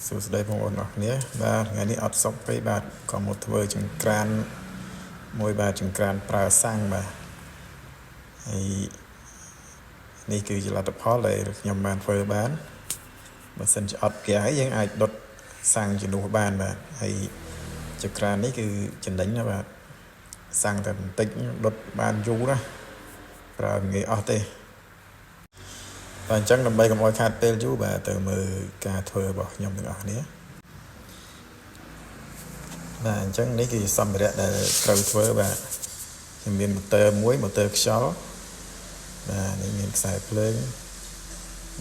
សួស្តីបងប្អូនអរគ្នាបាទថ្ងៃនេះអត់សុខពេកបាទក៏មកធ្វើចង្ក្រានមួយបាទចង្ក្រានប្រើសាំងបាទហើយនេះគឺជាលទ្ធផលដែលខ្ញុំបានធ្វើបានបើសិនជាអត់ផ្ទះហើយយើងអាចដុតសាំងជំនួសបានបាទហើយចង្ក្រាននេះគឺចំណេញណាបាទសាំងតែបន្តិចដុតបានយូរណាប្រើងាយអស់ទេបាទអញ្ចឹងដើម្បីកុំឲ្យខាតពេលយូរបាទទៅមើលការធ្វើរបស់ខ្ញុំទាំងអស់គ្នាបាទអញ្ចឹងនេះគឺសម្ភារៈដែលត្រូវធ្វើបាទខ្ញុំមានម៉ូទ័រមួយម៉ូទ័រខ្យល់បាទនេះមានខ្សែភ្លើង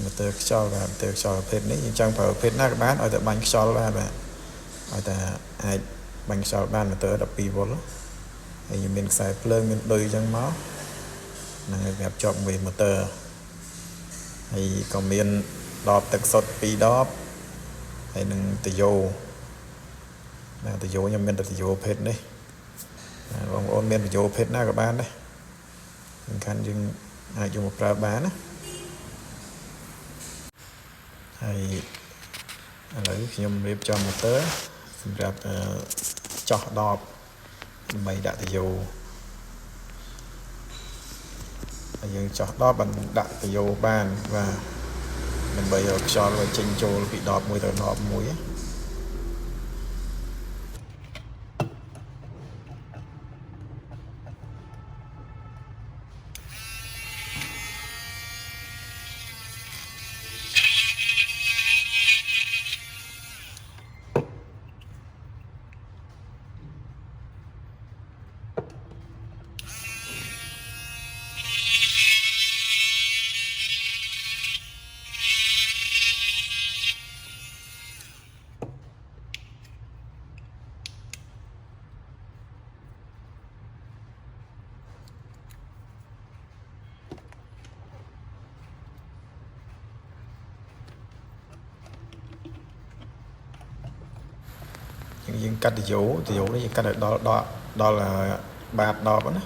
ម៉ូទ័រខ្យល់បាទម៉ូទ័រខ្យល់ប្រភេទនេះយើងចង់ប្រើប្រភេទណាក៏បានឲ្យតែបាញ់ខ្យល់បានបាទឲ្យតែអាចបាញ់ខ្យល់បានម៉ូទ័រ12វ៉ុលហើយយើងមានខ្សែភ្លើងមានឌុយអញ្ចឹងមកហ្នឹងហើយប្រាប់ជាប់មួយម៉ូទ័រហើយក៏មានដបទឹកសុទ្ធ2ដបហើយនឹងតាយ៉ូបាទតាយ៉ូខ្ញុំមានតាយ៉ូប្រភេទនេះបងប្អូនមានតាយ៉ូប្រភេទណាក៏បានដែរសំខាន់យើងអាចយកមកប្រើបានណាហើយឥឡូវខ្ញុំរៀបចំម៉ូទ័រសម្រាប់ចោះដបដើម្បីដាក់តាយ៉ូហើយយើងចោះដបបានដាក់តាយ៉ូបានបាទដើម្បីឲ្យខ្យល់វាចេញចូលពីដបមួយទៅដបមួយយើងកាត់តាយ៉ូនេះយើងកាត់ឲ្យដល់បាតដបណា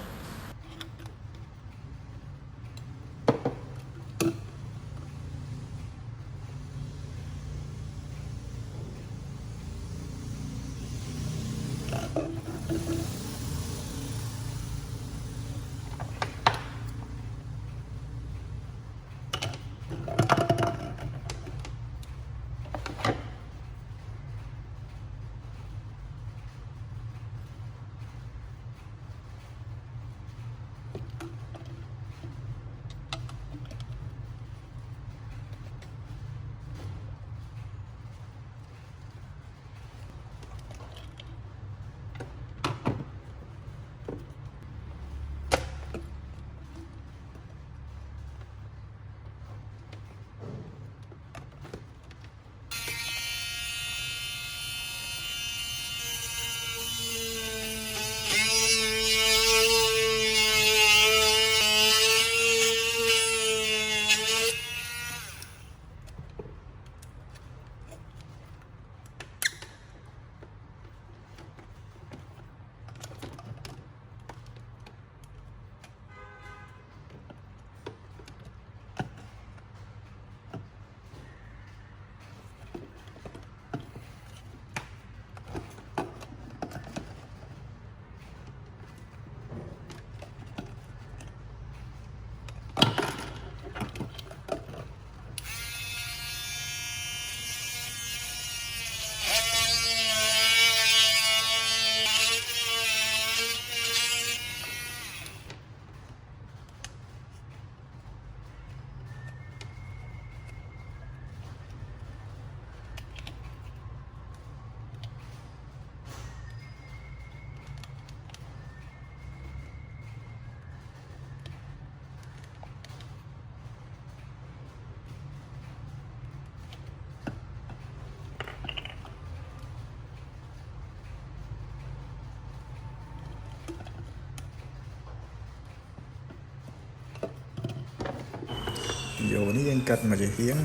យោនេះយើងកាត់មកជាហៀង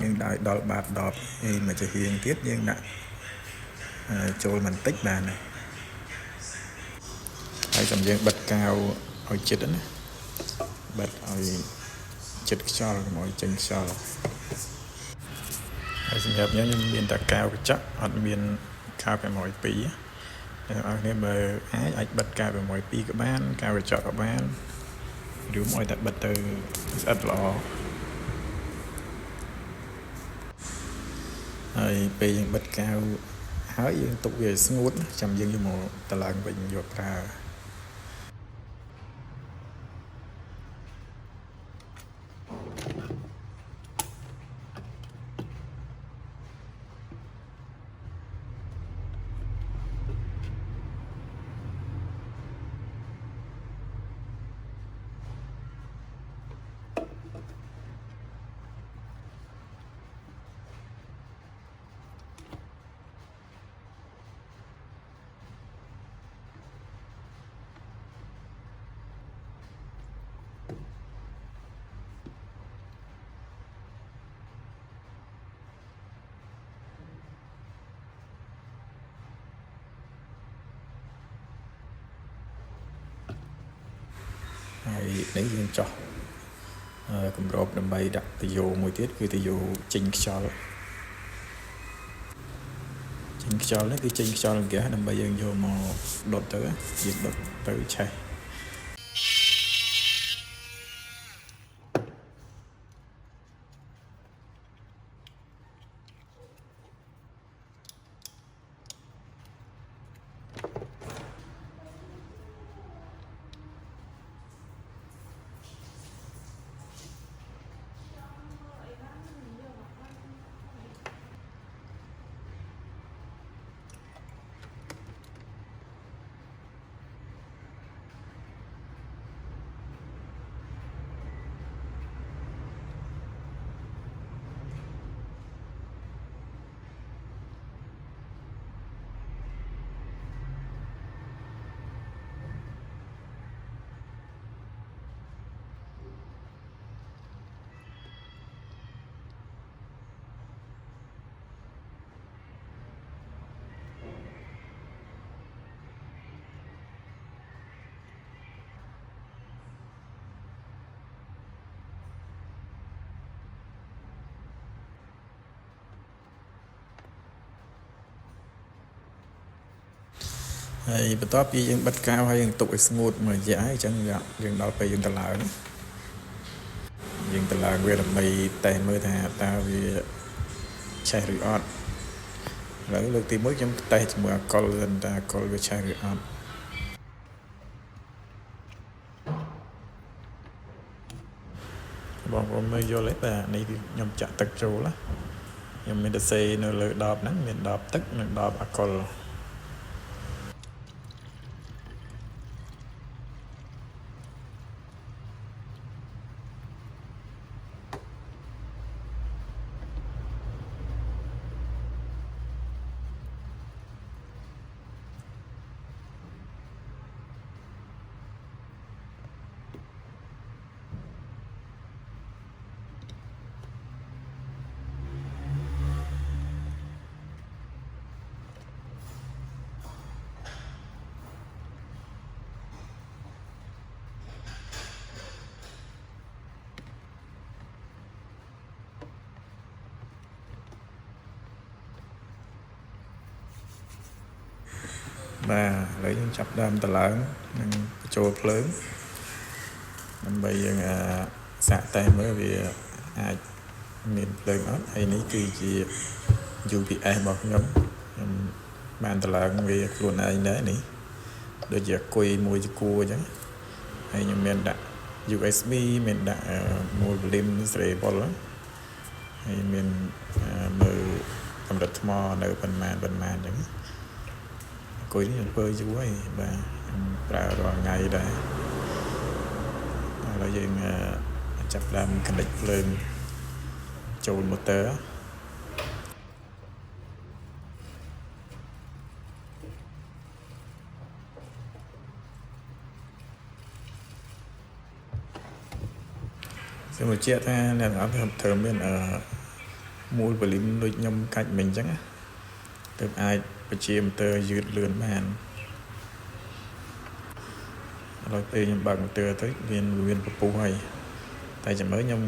យើងដល់បាតដបហើយមកជាហៀងទៀតយើងដាក់ចូលបន្តិចបានហើយចាំយើងបិទកាវឲ្យជិតណាបិទឲ្យជិតខ្យល់កុំឲ្យចេញខ្យល់ ហើយសម្រាប់ខ្ញុំមានតែកៅកញ្ចក់អត់មានកៅ6 2អរគ្នាបើអាចបិទកៅ6 2ក៏បានកៅកញ្ចក់ក៏បានឬមកតែបិទទៅស្អិតល្អហើយពេលយើងបិទកៅហើយយើងទុកវាឲ្យស្ងួតចាំយើងយកមកតឡើងវិញយកប្រើហើយនេះយើងចោះគម្របដើម្បីដាក់តាយោមួយទៀតគឺតាយោចេញខ្យល់នេះគឺចេញខ្យល់ហ្គាសដើម្បីយើងយកមកដុតទៅយើងដុតទៅឆេះហើយបន្ទាប់ពីយើងបិទកៅហើយយើងទុកឲ្យស្ងួតមួយរយៈហើយអញ្ចឹងយើងដល់ពេលយើងតឡើងវាដើម្បីតេស្តមើលថាតើវាឆេះឬអត់ឥឡូវលើកទី1ខ្ញុំតេស្តជាមួយអាកុលសិនតើអាកុលវាឆេះឬអត់បងប្អូនមើលយល់ទេបាទនេះខ្ញុំចាក់ទឹកចូលណាខ្ញុំមានតែសេនៅលើដបហ្នឹងមានដបទឹកនិងដបអាកុលបាទឥឡូវយើងចាប់ដើមតឡើងនិងបញ្ចូលភ្លើងដើម្បីយើងសាកតេស្តមើលវាអាចមានភ្លើងអត់ហើយនេះគឺជា UPS របស់ខ្ញុំបានតឡើងវាខ្លួនឯងដែរនេះដូចជាគុយមួយជាគួរអញ្ចឹងហើយខ្ញុំមានដាក់ USB មានដាក់មូល volume variable ហើយមានមើលកម្រិតថ្មនៅប៉ុន្មានអញ្ចឹងគុយនេះខ្ញុំធ្វើយូរហើយបាទខ្ញុំប្រើរាល់ថ្ងៃដែរឥឡូវយើងចាប់ដើម connect ភ្លើងចូល motor សូមបញ្ជាក់ថាអ្នកទាំងអស់ត្រូវមានមូល volume ដូចខ្ញុំកាច់មិញអញ្ចឹងណាទើបអាចបញ្ជា motor យឺតលឿនបានដល់ពេលខ្ញុំបើក motor ទៅមានពពុះហើយ តែចាំមើលខ្ញុំ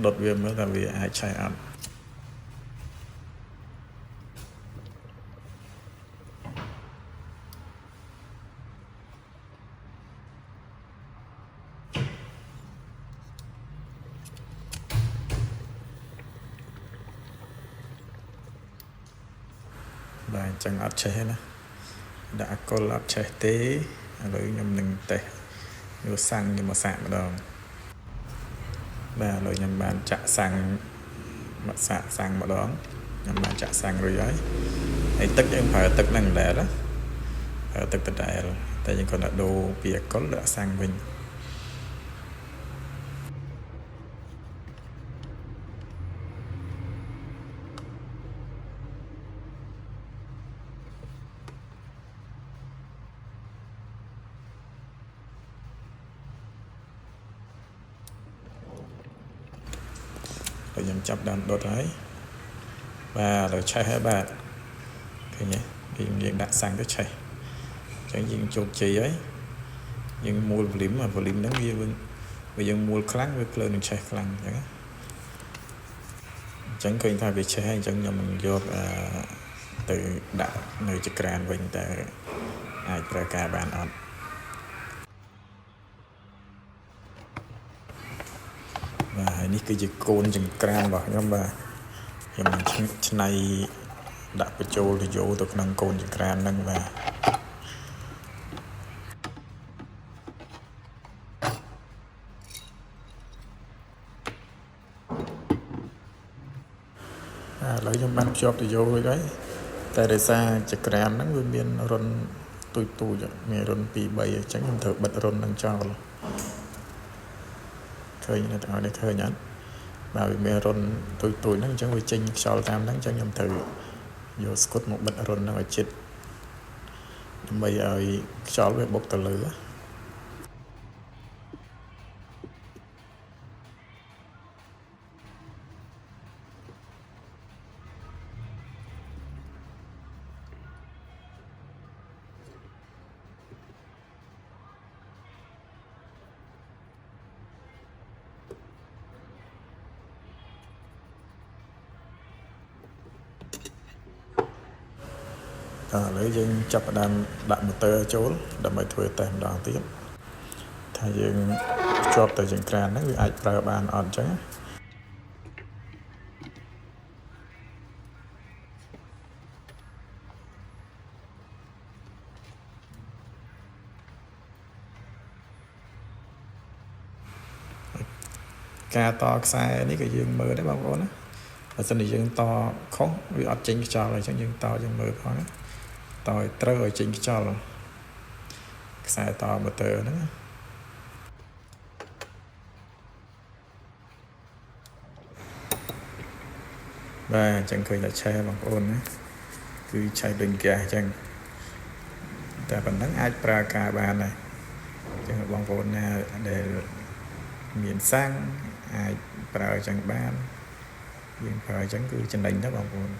ដុតវាមើលថាវាអាចឆេះអត់ បាទអញ្ចឹងអត់ឆេះណាដាក់កុលអត់ឆេះទេឥឡូវខ្ញុំនឹងតេស្តយកសាំងខ្ញុំមកសាកម្ដងបាទឥឡូវខ្ញុំបានចាក់សាំងមកសាំងម្ដងខ្ញុំបានចាក់សាំងរួចហើយទឹកយើងប្រើទឹកហ្នឹងដែរណាប្រើទឹកដដែលតែយើងគ្រាន់តែដូរពីអកុលដាក់សាំងវិញខ្ញុំចាប់ដើមដុតហើយបាទឥឡូវឆេះហើយបាទឃើញទេយើងដាក់សាំងទៅឆេះអញ្ចឹងយើងជោគជ័យហើយយើងមូល volume ហ្នឹងវាយើងមូលខ្លាំងវាភ្លើងនឹងឆេះខ្លាំងអញ្ចឹងឃើញថាវាឆេះហើយអញ្ចឹងខ្ញុំនឹងយកទៅដាក់នៅចក្រានវិញតើអាចប្រើការបានអត់បាទហើយនេះគឺជាកូនចង្ក្រានរបស់ខ្ញុំបាទខ្ញុំនឹងឆ្នៃដាក់បញ្ចូលទៅយោទៅក្នុងកូនចង្ក្រានហ្នឹងបាទឥឡូវខ្ញុំបានភ្ជាប់ទៅយោរួចហើយតែដោយសារចក្រានហ្នឹងវាមានរុនទូចមានរុន2 3អញ្ចឹងខ្ញុំត្រូវបិទរុនហ្នឹងចោលឃើញអ្នកទាំងអស់នេះឃើញអត់បាទវាមានរុនទូចហ្នឹងអញ្ចឹងវាចេញខ្យល់តាមហ្នឹងអញ្ចឹងខ្ញុំត្រូវយកស្គុតមកបិទរុនហ្នឹងឲ្យជិតដើម្បីឲ្យខ្យល់វាបុកទៅលើឥឡូវយើងចាប់ផ្ដើមដាក់ម៉ូទ័រចូលដើម្បីធ្វើតេស្តម្ដងទៀតថាយើងភ្ជាប់ទៅចង្ក្រានហ្នឹងវាអាចប្រើបានអត់អញ្ចឹងការតខ្សែនេះក៏យើងមើលដែរបងប្អូនណាបើសិនជាយើងតខុសវាអត់ចេញខ្យល់អញ្ចឹងយើងតយើងមើលផងណាតឲ្យត្រូវឲ្យចេញខ្យល់ខ្សែតម៉ូទ័រហ្នឹងបាទអញ្ចឹងឃើញតែឆេះបងប្អូនណាគឺឆេះដូចហ្គាសអញ្ចឹងតែប៉ុណ្ណឹងអាចប្រើការបានដែរអញ្ចឹងបងប្អូនណាដែលមានសាំងអាចប្រើអញ្ចឹងបានយើងប្រើអញ្ចឹងគឺចំណេញណាបងប្អូន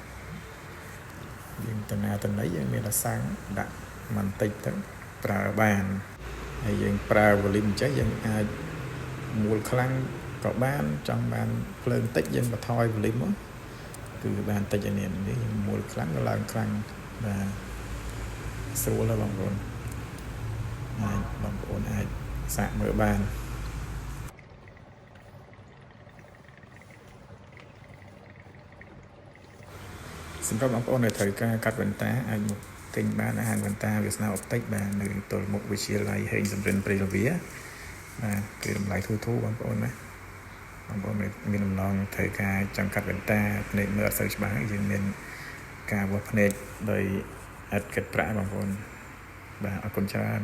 យើងតំណាយើងមានតែសាំងដាក់បន្តិចទៅប្រើបានហើយយើងប្រើ volume អញ្ចឹងយើងអាចមូលខ្លាំងក៏បានចង់បានភ្លើងតិចយើងបន្ថយ volume មកគឺបានតិចឯនេះយើងមូលខ្លាំងក៏ឡើងខ្លាំងបាទស្រួលហើយបងប្អូនអាចសាកមើលបានសម្រាប់បងប្អូនដែលត្រូវការកាត់វ៉ែនតាអាចមកទិញបានអាហារវ៉ែនតាវាសនាអុបតិចបាទនៅទល់មុខវិទ្យាល័យហេងសំរិនព្រៃលវាបាទគឺតម្លៃធូរបងប្អូនណាបងប្អូនមានដំណងត្រូវការចង់កាត់វ៉ែនតាភ្នែកមើលអត់សូវច្បាស់យើងមានការវាស់ភ្នែកដោយឥតគិតប្រាក់បងប្អូនបាទអរគុណច្រើន